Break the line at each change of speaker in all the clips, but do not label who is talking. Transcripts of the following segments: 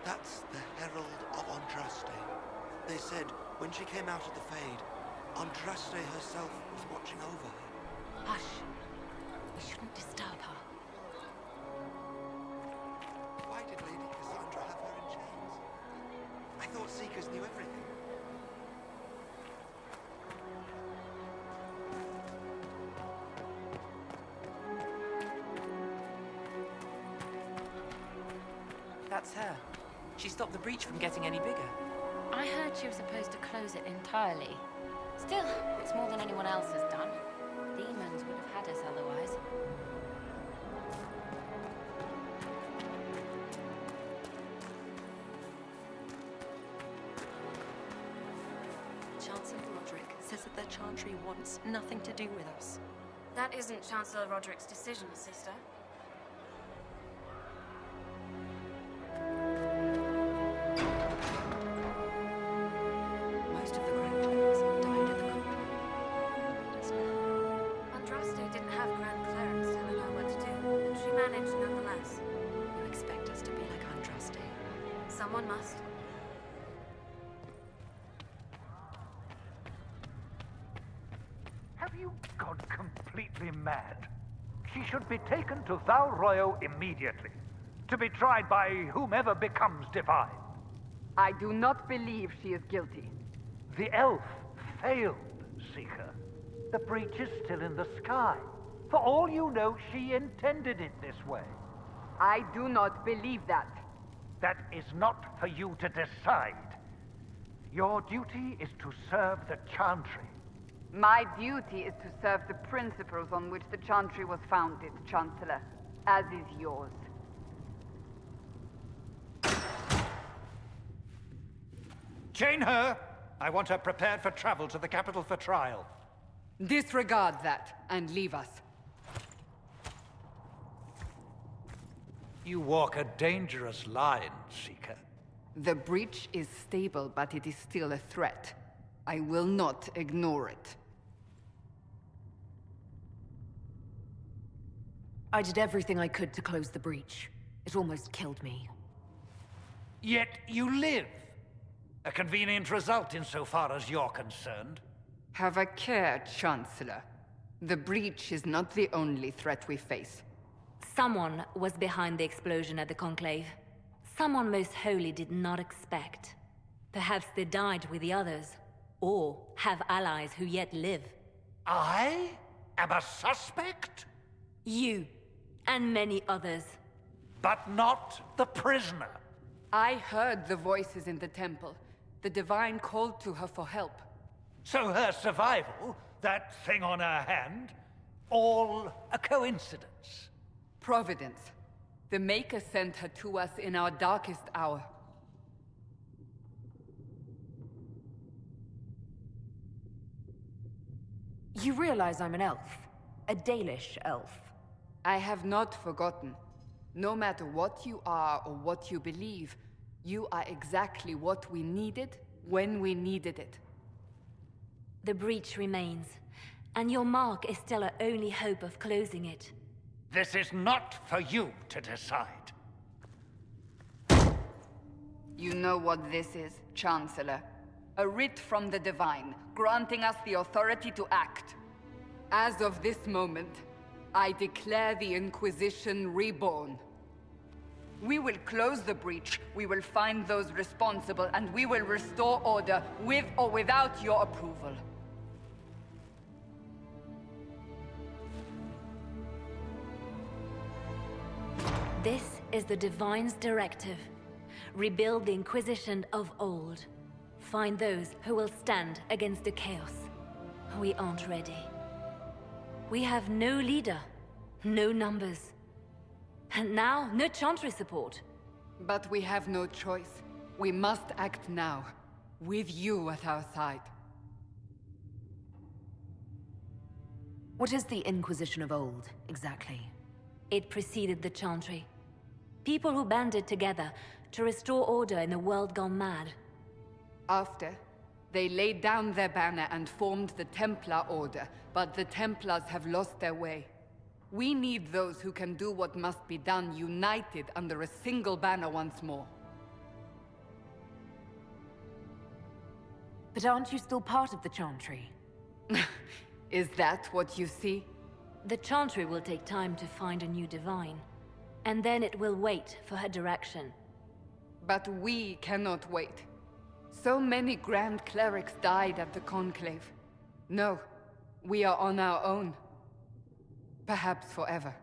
That's the Herald of Andraste. They said when she came out of the Fade, Andraste herself was watching over her.
Hush. We shouldn't disturb her.
Why did Lady Cassandra have her in chains? I thought Seekers knew everything.
That's her. She stopped the breach from getting any bigger.
I heard she was supposed to close it entirely. Still, it's more than anyone else has done. Demons would have had us otherwise.
Chancellor Roderick says that the Chantry wants nothing to do with us.
That isn't Chancellor Roderick's decision, sister.
Most of the Grand Clerics have died in the conflict. Let us know.
Andraste didn't have Grand Clerics telling her what to do, and she managed nonetheless.
You expect us to be like Andraste?
Someone must.
Have you gone completely mad? She should be taken to Val Royo immediately, to be tried by whomever becomes divine.
I do not believe she is guilty.
The elf failed, Seeker. The breach is still in the sky. For all you know, she intended it this way.
I do not believe that.
That is not for you to decide. Your duty is to serve the Chantry.
My duty is to serve the principles on which the Chantry was founded, Chancellor, as is yours.
Chain her! I want her prepared for travel to the capital for trial.
Disregard that, and leave us.
You walk a dangerous line, Seeker.
The breach is stable, but it is still a threat. I will not ignore it.
I did everything I could to close the breach. It almost killed me.
Yet you live. A convenient result insofar as you're concerned.
Have a care, Chancellor. The breach is not the only threat we face.
Someone was behind the explosion at the Conclave. Someone most holy did not expect. Perhaps they died with the others, or have allies who yet live.
I am a suspect?
You, and many others.
But not the prisoner.
I heard the voices in the temple. The Divine called to her for help.
So her survival, that thing on her hand, all a coincidence.
Providence. The Maker sent her to us in our darkest hour.
You realize I'm an elf. A Dalish elf.
I have not forgotten. No matter what you are or what you believe, you are exactly what we needed when we needed it.
The breach remains, and your mark is still our only hope of closing it.
This is not for you to decide.
You know what this is, Chancellor. A writ from the Divine, granting us the authority to act.
As of this moment, I declare the Inquisition reborn.
We will close the breach, we will find those responsible, and we will restore order, with or without your approval.
This is the Divine's directive. Rebuild the Inquisition of old. Find those who will stand against the chaos. We aren't ready. We have no leader, no numbers. And now, no Chantry support.
But we have no choice. We must act now, with you at our side.
What is the Inquisition of old, exactly? It preceded the Chantry. People who banded together to restore order in a world gone mad.
After, they laid down their banner and formed the Templar Order, but the Templars have lost their way. We need those who can do what must be done, united under a single banner once more.
But aren't you still part of the Chantry?
Is that what you see?
The Chantry will take time to find a new divine. And then it will wait for her direction.
But we cannot wait. So many Grand Clerics died at the Conclave. No, we are on our own. Perhaps forever.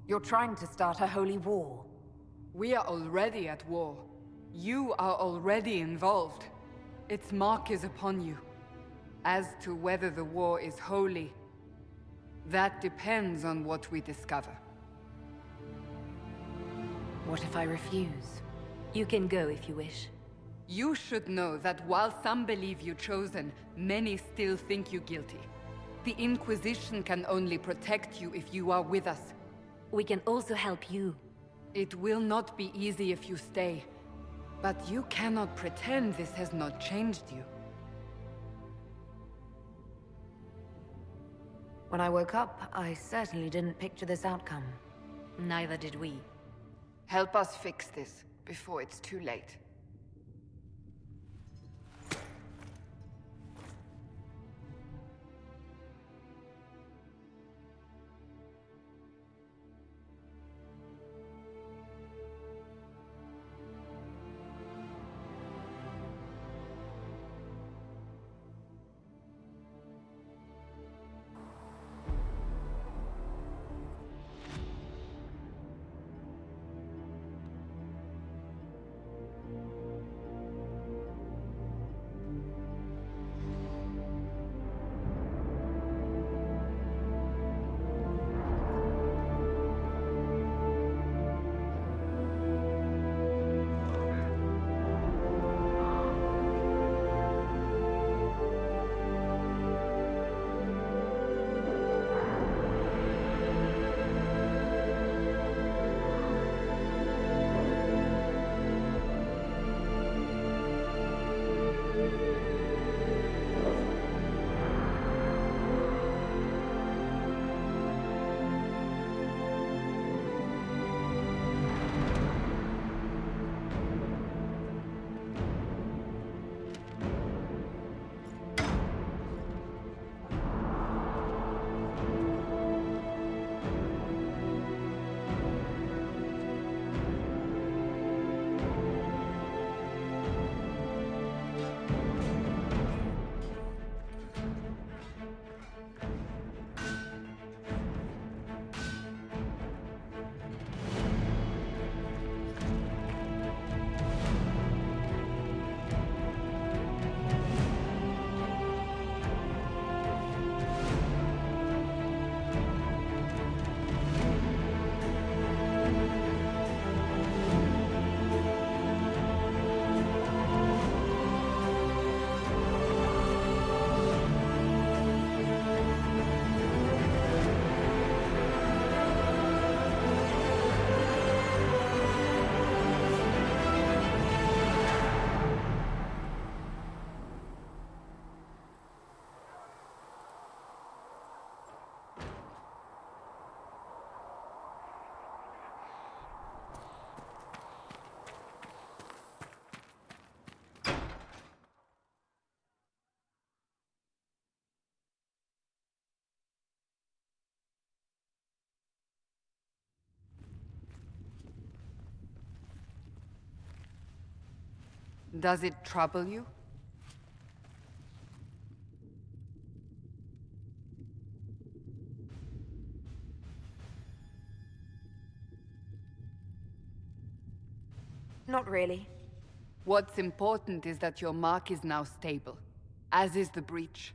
You're trying to start a holy war.
We are already at war. You are already involved. Its mark is upon you. As to whether the war is holy, that depends on what we discover.
What if I refuse?
You can go if you wish.
You should know that while some believe you chosen, many still think you guilty. The Inquisition can only protect you if you are with us.
We can also help you.
It will not be easy if you stay, but you cannot pretend this has not changed you.
When I woke up, I certainly didn't picture this outcome.
Neither did we.
Help us fix this before it's too late. Does it trouble you?
Not really.
What's important is that your mark is now stable, as is the breach.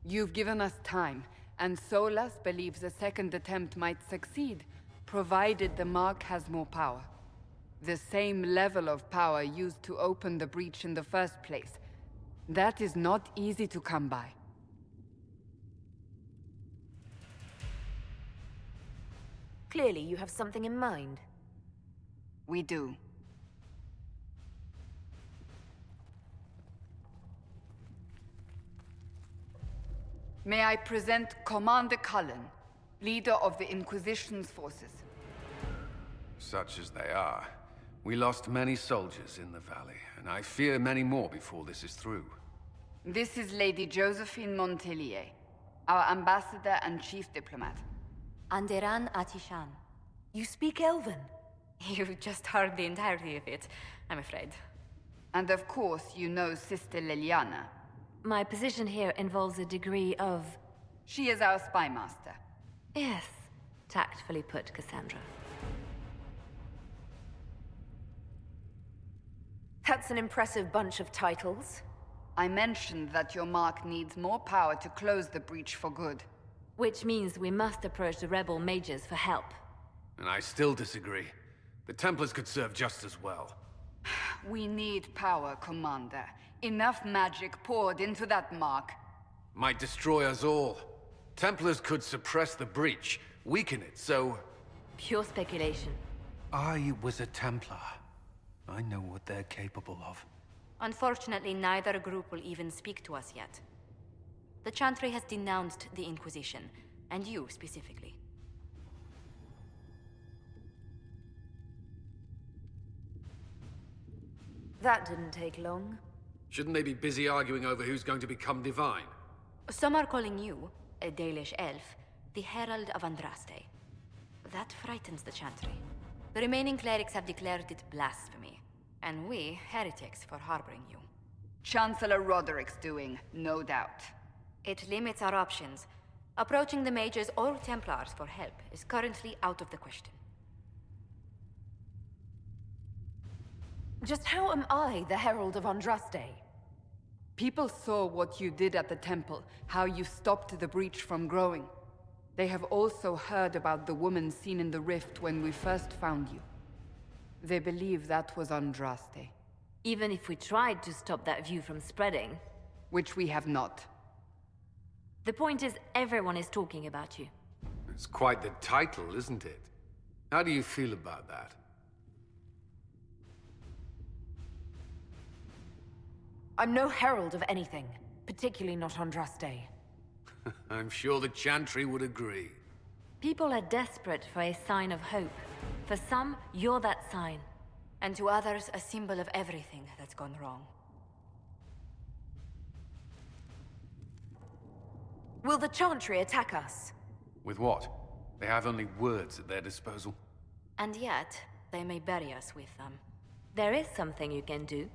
You've given us time, and Solas believes a second attempt might succeed, provided the mark has more power. The same level of power used to open the breach in the first place. That is not easy to come by.
Clearly, you have something in mind.
We do. May I present Commander Cullen, leader of the Inquisition's forces.
Such as they are. We lost many soldiers in the valley, and I fear many more before this is through.
This is Lady Josephine Montelier, our ambassador and chief diplomat.
Anderan Atishan.
You speak Elven?
You've just heard the entirety of it, I'm afraid.
And of course, you know Sister Liliana.
My position here involves a degree of...
She is our spy master.
Yes, tactfully put, Cassandra.
That's an impressive bunch of titles.
I mentioned that your mark needs more power to close the breach for good.
Which means we must approach the rebel mages for help.
And I still disagree. The Templars could serve just as well.
We need power, Commander. Enough magic poured into that mark.
Might destroy us all. Templars could suppress the breach, weaken it, so...
Pure speculation.
I was a Templar. I know what they're capable of.
Unfortunately, neither group will even speak to us yet. The Chantry has denounced the Inquisition, and you specifically.
That didn't take long.
Shouldn't they be busy arguing over who's going to become divine?
Some are calling you, a Dalish elf, the Herald of Andraste. That frightens the Chantry. The remaining clerics have declared it blasphemy, and we, heretics, for harboring you.
Chancellor Roderick's doing, no doubt.
It limits our options. Approaching the mages or Templars for help is currently out of the question.
Just how am I the Herald of Andraste?
People saw what you did at the temple, how you stopped the breach from growing. They have also heard about the woman seen in the rift when we first found you. They believe that was Andraste.
Even if we tried to stop that view from spreading...
Which we have not.
The point is, everyone is talking about you.
It's quite the title, isn't it? How do you feel about that?
I'm no herald of anything, particularly not Andraste.
I'm sure the Chantry would agree.
People are desperate for a sign of hope. For some, you're that sign.
And to others, a symbol of everything that's gone wrong.
Will the Chantry attack us?
With what? They have only words at their disposal.
And yet, they may bury us with them.
There is something you can do.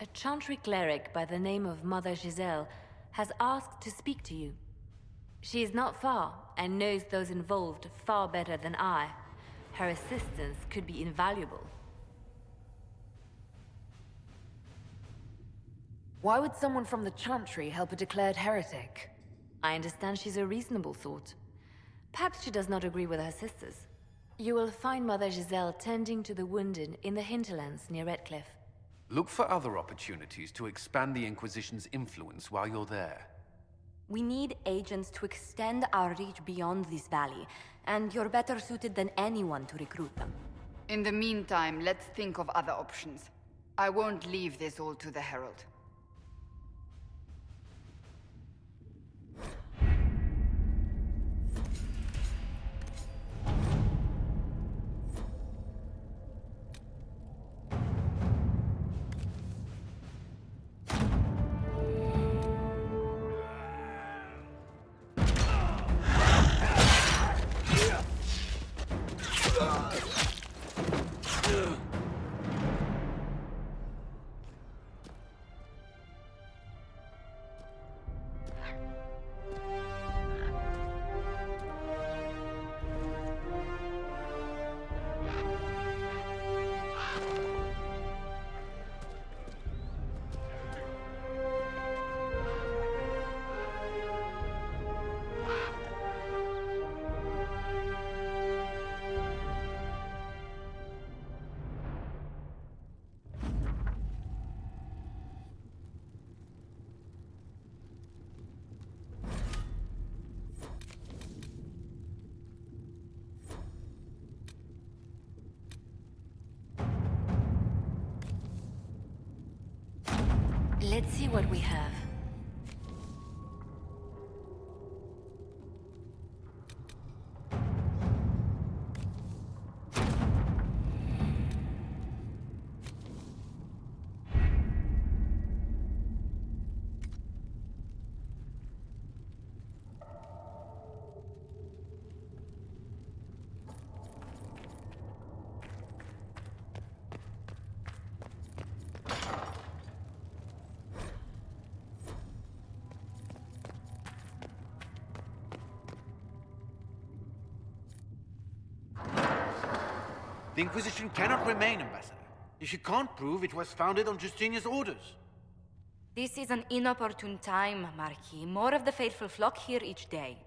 A Chantry cleric by the name of Mother Giselle has asked to speak to you. She is not far, and knows those involved far better than I. Her assistance could be invaluable.
Why would someone from the Chantry help a declared heretic?
I understand she's a reasonable sort. Perhaps she does not agree with her sisters. You will find Mother Giselle tending to the wounded in the hinterlands near Redcliffe.
Look for other opportunities to expand the Inquisition's influence while you're there.
We need agents to extend our reach beyond this valley, and you're better suited than anyone to recruit them.
In the meantime, let's think of other options. I won't leave this all to the Herald.
Let's see what we have.
The Inquisition cannot remain, Ambassador, if you can't prove it was founded on Justinia's orders.
This is an inopportune time, Marquis. More of the faithful flock here each day.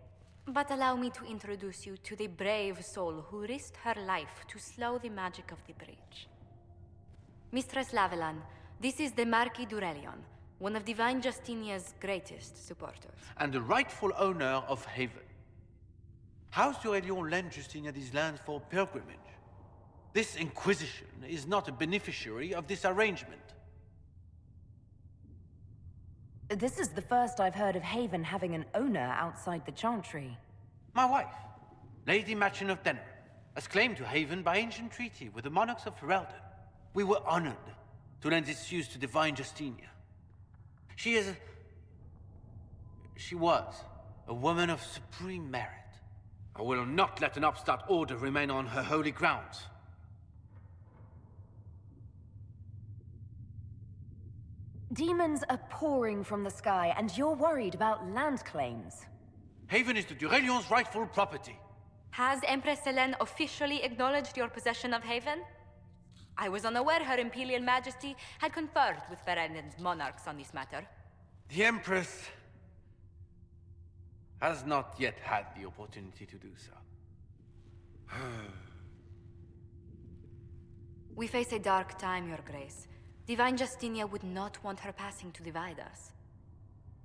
But allow me to introduce you to the brave soul who risked her life to slow the magic of the breach. Mistress Lavellan, this is the Marquis d'Aurelion, one of Divine Justinia's greatest supporters.
And the rightful owner of Haven. House d'Aurelion lent Justinia these lands for pilgrimage. This Inquisition is not a beneficiary of this arrangement.
This is the first I've heard of Haven having an owner outside the Chantry.
My wife, Lady Machin of Denner, has claimed to Haven by ancient treaty with the monarchs of Ferelden. We were honored to lend its use to Divine Justinia. She was a woman of supreme merit. I will not let an upstart order remain on her holy grounds.
Demons are pouring from the sky, and you're worried about land claims.
Haven is the d'Aurelion's rightful property.
Has Empress Selene officially acknowledged your possession of Haven? I was unaware Her Imperial Majesty had conferred with Ferenden's monarchs on this matter.
The Empress has not yet had the opportunity to do so.
We face a dark time, Your Grace. Divine Justinia would not want her passing to divide us.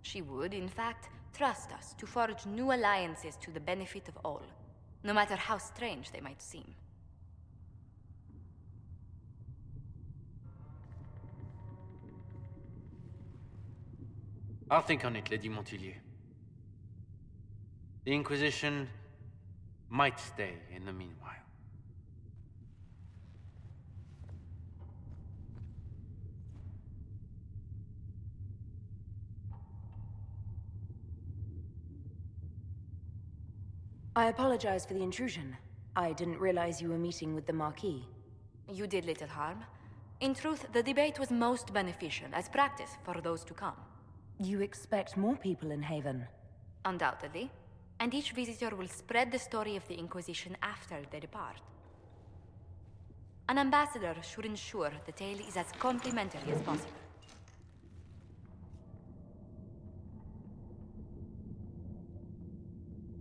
She would, in fact, trust us to forge new alliances to the benefit of all, no matter how strange they might seem.
I'll think on it, Lady Montillier. The Inquisition might stay in the meanwhile.
I apologize for the intrusion. I didn't realize you were meeting with the Marquis.
You did little harm. In truth, the debate was most beneficial as practice for those to come.
You expect more people in Haven?
Undoubtedly. And each visitor will spread the story of the Inquisition after they depart. An ambassador should ensure the tale is as complimentary as possible.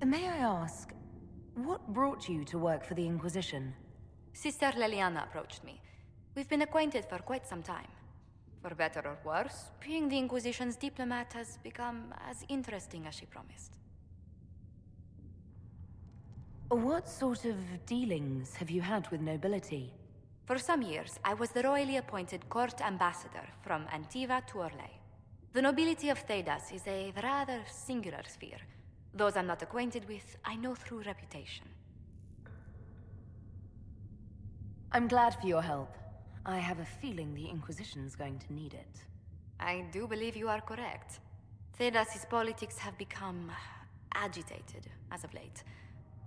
May I ask, what brought you to work for the Inquisition?
Sister Leliana approached me. We've been acquainted for quite some time. For better or worse, being the Inquisition's diplomat has become as interesting as she promised.
What sort of dealings have you had with nobility?
For some years, I was the royally appointed court ambassador from Antiva to Orlais. The nobility of Thedas is a rather singular sphere. Those I'm not acquainted with, I know through reputation.
I'm glad for your help. I have a feeling the Inquisition's going to need it.
I do believe you are correct. Thedas' politics have become agitated as of late.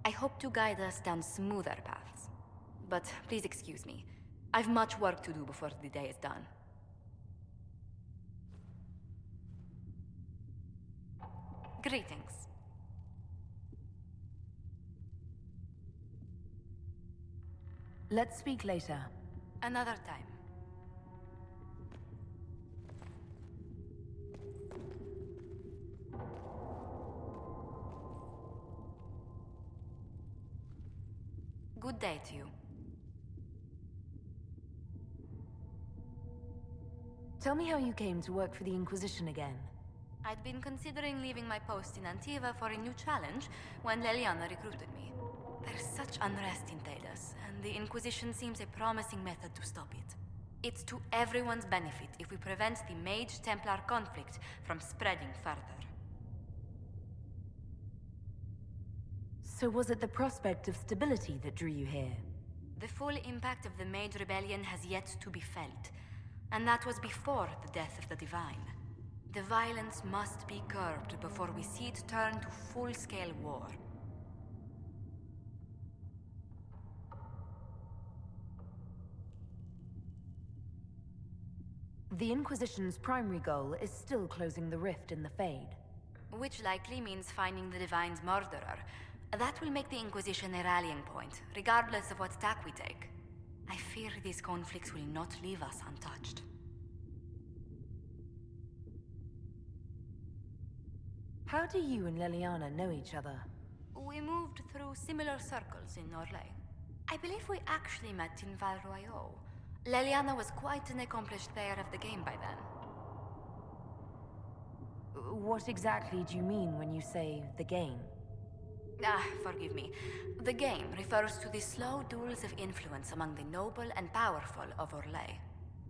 I hope to guide us down smoother paths. But please excuse me. I've much work to do before the day is done. Greetings.
Let's speak later.
Another time. Good day to you.
Tell me how you came to work for the Inquisition again.
I'd been considering leaving my post in Antiva for a new challenge when Leliana recruited me. There's such unrest in Thedas, and the Inquisition seems a promising method to stop it. It's to everyone's benefit if we prevent the Mage-Templar conflict from spreading further.
So was it the prospect of stability that drew you here?
The full impact of the Mage Rebellion has yet to be felt, and that was before the death of the Divine. The violence must be curbed before we see it turn to full-scale war.
The Inquisition's primary goal is still closing the rift in the Fade.
Which likely means finding the Divine's murderer. That will make the Inquisition a rallying point, regardless of what tack we take. I fear these conflicts will not leave us untouched.
How do you and Leliana know each other?
We moved through similar circles in Orlais. I believe we actually met in Val Royeaux. Leliana was quite an accomplished player of the game by then.
What exactly do you mean when you say the game?
Forgive me. The game refers to the slow duels of influence among the noble and powerful of Orlais.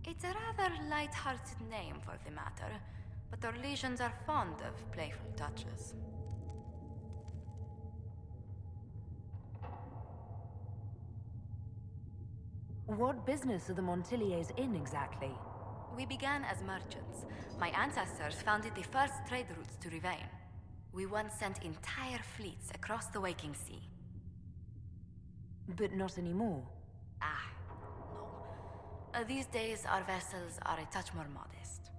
It's a rather light-hearted name for the matter, but Orlesians are fond of playful touches.
What business are the Montiliers in exactly?
We began as merchants. My ancestors founded the first trade routes to Rivain. We once sent entire fleets across the Waking Sea.
But not anymore.
No. These days, our vessels are a touch more modest.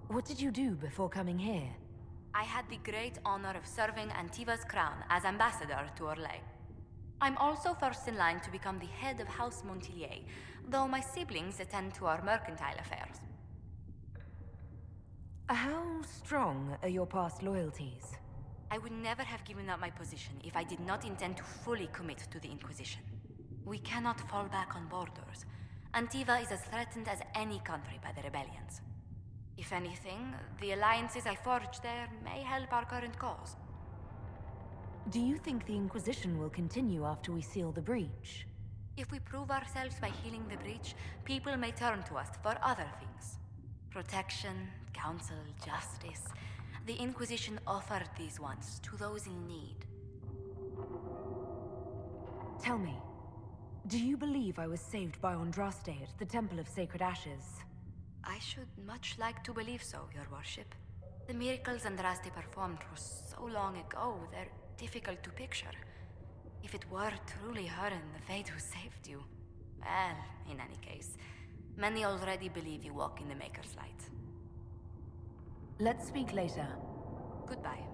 What did you do before coming here?
I had the great honor of serving Antiva's crown as ambassador to Orlais. I'm also first in line to become the head of House Montilier, though my siblings attend to our mercantile affairs.
How strong are your past loyalties?
I would never have given up my position if I did not intend to fully commit to the Inquisition. We cannot fall back on borders. Antiva is as threatened as any country by the rebellions. If anything, the alliances I forged there may help our current cause.
Do you think the Inquisition will continue after we seal the breach?
If we prove ourselves by healing the breach, people may turn to us for other things. Protection, counsel, justice. The Inquisition offered these once to those in need.
Tell me, do you believe I was saved by Andraste at the Temple of Sacred Ashes?
I should much like to believe so, Your Worship. The miracles Andraste performed were so long ago, they're difficult to picture. If it were truly her and the Fate who saved you... Well, in any case, many already believe you walk in the Maker's light.
Let's speak later.
Goodbye.